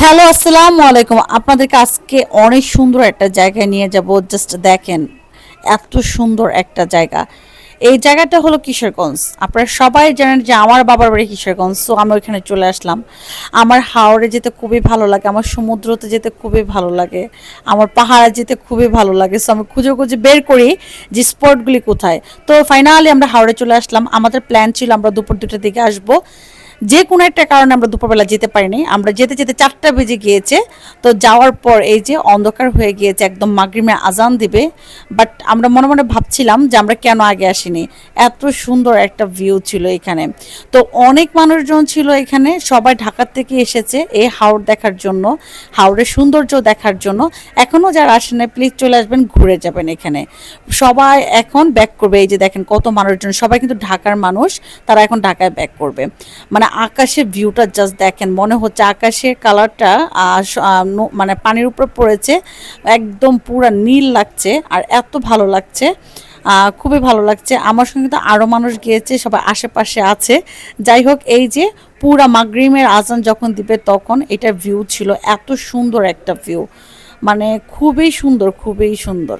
Hello, আসসালামু আলাইকুম। আপনাদেরকে আজকে অনেক সুন্দর একটা জায়গায় নিয়ে যাব। জাস্ট দেখেন, এত সুন্দর একটা জায়গা। এই জায়গাটা হলো কিশোরগঞ্জ। আপনারা সবাই জানেন যে আমার বাবার বাড়ি কিশোরগঞ্জ, সো আমি ওইখানে চলে আসলাম। আমার হাওড়ে যেতে খুবই ভালো লাগে, আমার সমুদ্রতে যেতে খুবই ভালো লাগে, আমার পাহাড়ে যেতে খুবই ভালো লাগে। সো আমি খুঁজে খুঁজে বের করি যে স্পটগুলি কোথায়। তো ফাইনালি আমরা হাওড়ে চলে আসলাম। আমাদের প্ল্যান ছিল আমরা দুপুর 2টার দিকে আসবো। যে কোনো একটা কারণে আমরা দুপুরবেলা যেতে পারিনি। আমরা যেতে যেতে 4টা বেজে গিয়েছে। তো যাওয়ার পর এই যে অন্ধকার হয়ে গিয়েছে, একদম মাগরিবের আজান দিবে। বাট আমরা মনে মনে ভাবছিলাম যে আমরা কেন আগে আসিনি। এত সুন্দর একটা ভিউ ছিল এখানে। তো অনেক মানুষজন ছিল এখানে, সবাই ঢাকা থেকে এসেছে এই হাওর দেখার জন্য, হাওরের সৌন্দর্য দেখার জন্য। এখনও যারা আসেন না, প্লিজ চলে আসবেন, ঘুরে যাবেন এখানে। সবাই এখন ব্যাক করবে। এই যে দেখেন কত মানুষজন, সবাই কিন্তু ঢাকার মানুষ, তারা এখন ঢাকায় ব্যাক করবে। মানে আকাশের ভিউটা জাস্ট দেখেন, মনে হচ্ছে আকাশের কালারটা মানে পানির উপর পড়েছে, একদম পুরা নীল লাগছে আর এত ভালো লাগছে। খুবই ভালো লাগছে। আমার সঙ্গে তো আরও মানুষ গিয়েছে, সবাই আশেপাশে আছে। যাই হোক, এই যে পুরা মাগরিবের আজান যখন দিবে তখন এটার ভিউ ছিল এত সুন্দর একটা ভিউ, মানে খুবই সুন্দর, খুবই সুন্দর।